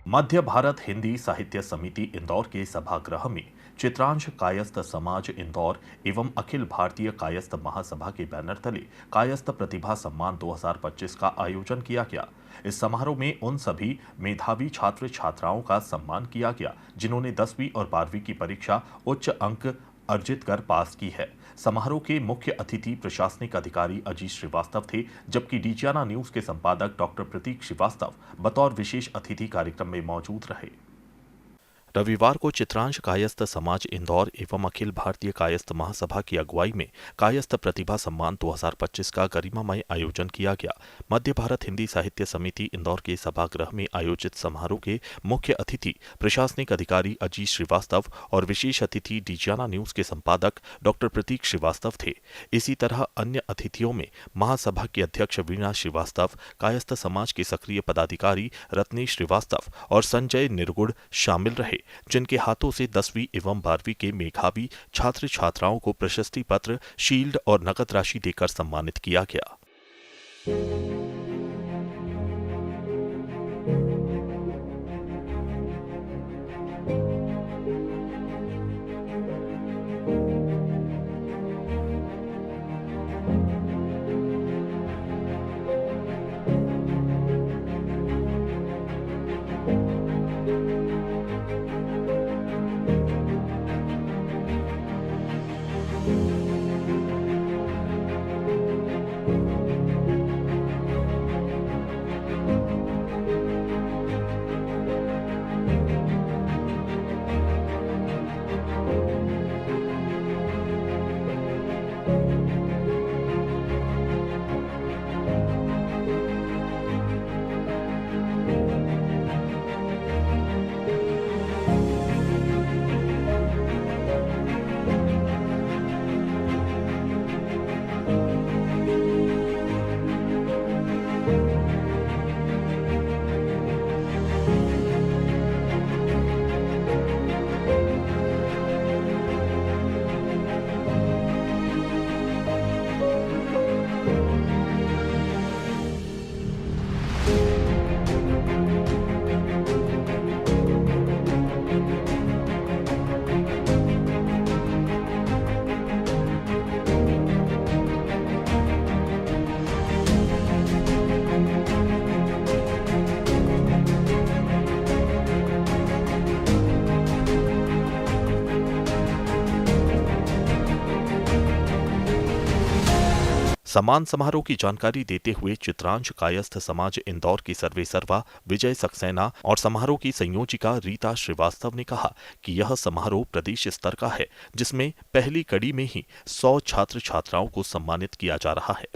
मध्य भारत हिंदी साहित्य समिति इंदौर के सभागृह में चित्रांश कायस्थ समाज इंदौर एवं अखिल भारतीय कायस्थ महासभा के बैनर तले कायस्थ प्रतिभा सम्मान 2025 का आयोजन किया गया। इस समारोह में उन सभी मेधावी छात्र छात्राओं का सम्मान किया गया जिन्होंने 10वीं और 12वीं की परीक्षा उच्च अंक अर्जित कर पास की है। समारोह के मुख्य अतिथि प्रशासनिक अधिकारी अजीत श्रीवास्तव थे, जबकि डीजियाना न्यूज के संपादक डॉक्टर प्रतीक श्रीवास्तव बतौर विशेष अतिथि कार्यक्रम में मौजूद रहे। रविवार को चित्रांश कायस्थ समाज इंदौर एवं अखिल भारतीय कायस्थ महासभा की अगुवाई में कायस्थ प्रतिभा सम्मान 2025 का गरिमामय आयोजन किया गया। मध्य भारत हिंदी साहित्य समिति इंदौर के सभागृह में आयोजित समारोह के मुख्य अतिथि प्रशासनिक अधिकारी अजीत श्रीवास्तव और विशेष अतिथि डीजियाना न्यूज के संपादक डॉक्टर प्रतीक श्रीवास्तव थे। इसी तरह अन्य अतिथियों में महासभा की अध्यक्ष वीणा श्रीवास्तव, कायस्थ समाज के सक्रिय पदाधिकारी रत्नेश श्रीवास्तव और संजय निर्गुण शामिल रहे, जिनके हाथों से 10वीं एवं 12वीं के मेधावी छात्र छात्राओं को प्रशस्ति पत्र, शील्ड और नकद राशि देकर सम्मानित किया गया। सम्मान समारोह की जानकारी देते हुए चित्रांश कायस्थ समाज इंदौर की सर्वेसर्वा विजय सक्सेना और समारोह की संयोजिका रीता श्रीवास्तव ने कहा कि यह समारोह प्रदेश स्तर का है, जिसमें पहली कड़ी में ही 100 छात्र छात्राओं को सम्मानित किया जा रहा है।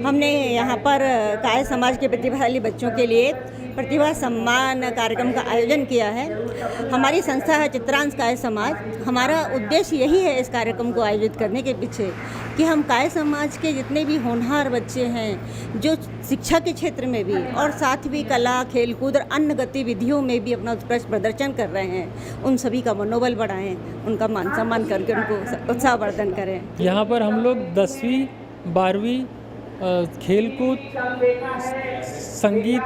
हमने यहाँ पर कायस्थ समाज के प्रतिभाशाली बच्चों के लिए प्रतिभा सम्मान कार्यक्रम का आयोजन किया है। हमारी संस्था है चित्रांश कायस्थ समाज। हमारा उद्देश्य यही है इस कार्यक्रम को आयोजित करने के पीछे कि हम कायस्थ समाज के जितने भी होनहार बच्चे हैं जो शिक्षा के क्षेत्र में भी और साथ भी कला, खेलकूद और अन्य गतिविधियों में भी अपना उत्कृष्ट प्रदर्शन कर रहे हैं, उन सभी का मनोबल बढ़ाएं, उनका मान सम्मान करके उनको उत्साहवर्धन करें। यहाँ पर हम लोग 10वीं 12वीं खेलकूद, संगीत,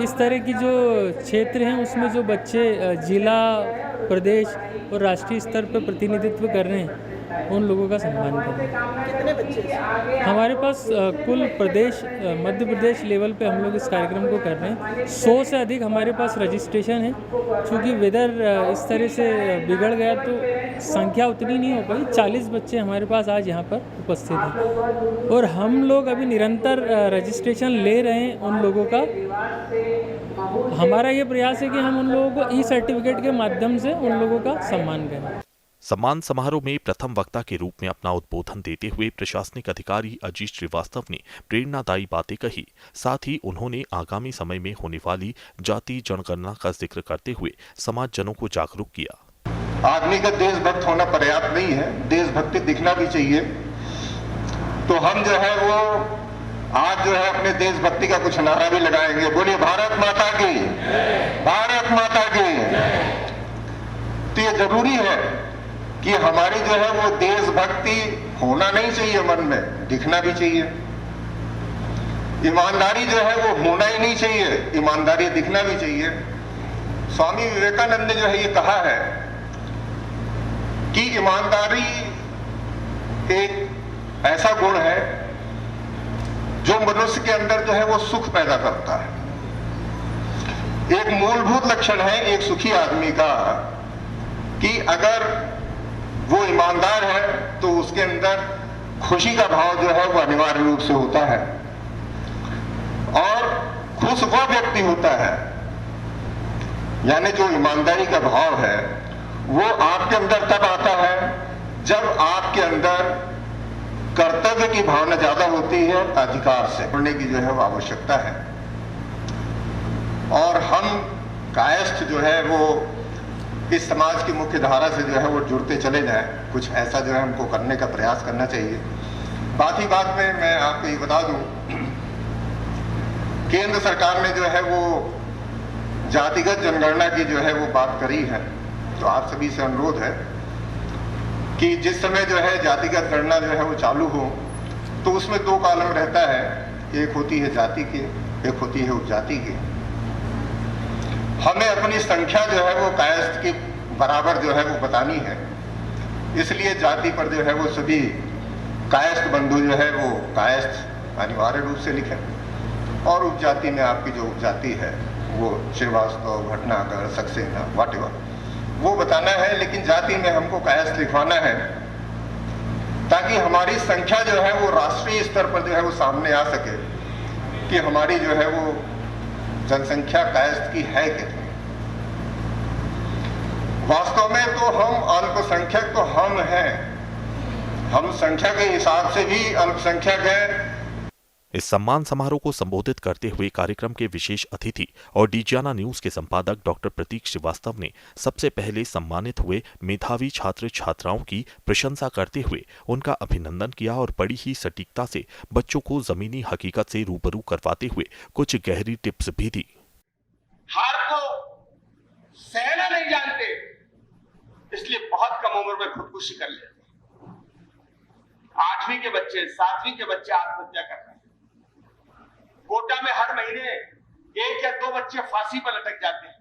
इस तरह की जो क्षेत्र हैं उसमें जो बच्चे जिला, प्रदेश और राष्ट्रीय स्तर पर प्रतिनिधित्व कर रहे हैं उन लोगों का सम्मान कर रहे हैं। कितने बच्चे हमारे पास कुल प्रदेश मध्य प्रदेश लेवल पे हम लोग इस कार्यक्रम को कर रहे हैं। 100 से अधिक हमारे पास रजिस्ट्रेशन है। चूँकि वेदर इस तरह से बिगड़ गया तो संख्या उतनी नहीं हो पाई। 40 बच्चे हमारे पास आज यहाँ पर उपस्थित हैं और हम लोग अभी निरंतर रजिस्ट्रेशन ले रहे हैं उन लोगों का। हमारा ये प्रयास है कि हम उन लोगों को ई-सर्टिफिकेट के माध्यम से उन लोगों का सम्मान करें। सम्मान समारोह में प्रथम वक्ता के रूप में अपना उद्बोधन देते हुए प्रशासनिक अधिकारी अजीत श्रीवास्तव ने प्रेरणादायी बातें कही। साथ ही उन्होंने आगामी समय में होने वाली जाति जनगणना का जिक्र करते हुए समाजजनों को जागरूक किया। आदमी का देशभक्त होना पर्याप्त नहीं है, देशभक्ति दिखना भी चाहिए। तो हम जो है वो आज जो है अपने देशभक्ति का कुछ नारा भी लगाएंगे। बोलिए भारत माता की, भारत माता की। तो ये जरूरी है कि हमारी जो है वो देशभक्ति होना नहीं चाहिए मन में, दिखना भी चाहिए। ईमानदारी जो है वो होना ही नहीं चाहिए, ईमानदारी दिखना भी चाहिए। स्वामी विवेकानंद ने जो है ये कहा है कि ईमानदारी एक ऐसा गुण है जो मनुष्य के अंदर जो है वो सुख पैदा करता है। एक मूलभूत लक्षण है एक सुखी आदमी का कि अगर वो ईमानदार है तो उसके अंदर खुशी का भाव जो है वो अनिवार्य रूप से होता है, और खुश वह व्यक्ति होता है, यानी जो ईमानदारी का भाव है वो आपके अंदर तब आता है जब आपके अंदर कर्तव्य की भावना ज्यादा होती है अधिकार से। पढ़ने की जो है वो आवश्यकता है, और हम कायस्थ जो है वो इस समाज की मुख्य धारा से जो है वो जुड़ते चले जाएं, कुछ ऐसा जो है हमको करने का प्रयास करना चाहिए। बात ही बात में मैं आपको ये बता दूं, केंद्र सरकार ने जो है वो जातिगत जनगणना की जो है वो बात करी है, तो आप सभी से अनुरोध है कि जिस समय जो है जातिगत गणना जो है वो चालू हो तो उसमें दो कॉलम रहता है, एक होती है जाति की, एक होती है उपजाति की। हमें अपनी संख्या जो है वो कायस्थ के बराबर जो है वो बतानी है, इसलिए जाति पर जो है वो सभी कायस्थ बंधु जो है वो कायस्थ अनिवार्य रूप से लिखें, और उपजाति में आपकी जो उपजाति है वो श्रीवास्तव, भटनागर, सक्सेना, व्हाटएवर वो बताना है, लेकिन जाति में हमको कायस्थ लिखवाना है ताकि हमारी संख्या जो है वो राष्ट्रीय स्तर पर जो है वो सामने आ सके कि हमारी जो है वो जनसंख्या कायस्थ की है कितनी। वास्तव में तो हम अल्पसंख्यक तो हम हैं, हम संख्या के हिसाब से भी अल्पसंख्यक हैं। इस सम्मान समारोह को संबोधित करते हुए कार्यक्रम के विशेष अतिथि और डीजियाना न्यूज के संपादक डॉक्टर प्रतीक श्रीवास्तव ने सबसे पहले सम्मानित हुए मेधावी छात्र छात्राओं की प्रशंसा करते हुए उनका अभिनंदन किया और बड़ी ही सटीकता से बच्चों को जमीनी हकीकत से रूबरू करवाते हुए कुछ गहरी टिप्स भी दी। हार को सहना नहीं जानते, इसलिए बहुत कम उम्र में खुदकुशी कर लेते। 8वीं के बच्चे, 7वीं के बच्चे आत्महत्या कर रहे हैं। कोटा में हर महीने 1 या 2 बच्चे फांसी पर लटक जाते हैं,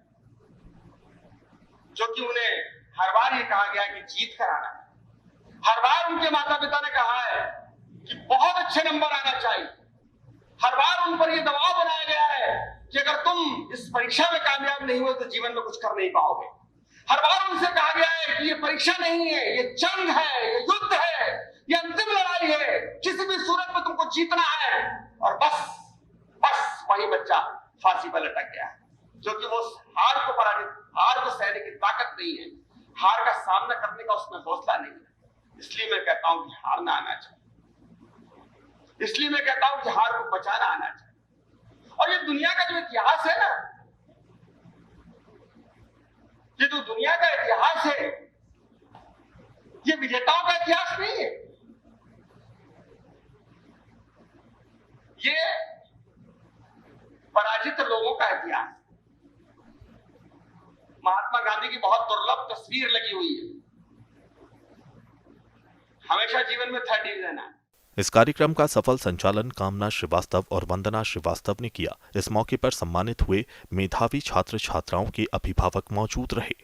जो कि उन्हें हर बार ये कहा गया कि जीत कर आना है। हर बार उनके माता पिता ने कहा है कि बहुत अच्छे नंबर आना चाहिए। हर बार उन पर यह दबाव बनाया गया है कि अगर तुम इस परीक्षा में कामयाब नहीं हुए तो जीवन में कुछ कर नहीं पाओगे। हर बार उनसे कहा गया है कि ये परीक्षा नहीं है, ये जंग है, ये युद्ध है, ये अंतिम लड़ाई है, किसी भी सूरत में तुमको जीतना है। और बस वही बच्चा फांसी पर लटक गया है, जो कि वो हार को सहने की ताकत नहीं है, हार का सामना करने का उसमें हौसला नहीं है। इसलिए मैं कहता हूं कि हारना आना चाहिए, इसलिए मैं कहता हूं कि हार को बचाना आना चाहिए। और ये दुनिया का जो इतिहास है ना, ये जो दुनिया का इतिहास है, ये विजेताओं का इतिहास नहीं है, ये पराजित लोगों का इतिहास। महात्मा गांधी की बहुत दुर्लभ तस्वीर लगी हुई है, हमेशा जीवन में 3rd डिवीजन है। इस कार्यक्रम का सफल संचालन कामना श्रीवास्तव और वंदना श्रीवास्तव ने किया। इस मौके पर सम्मानित हुए मेधावी छात्र छात्राओं के अभिभावक मौजूद रहे।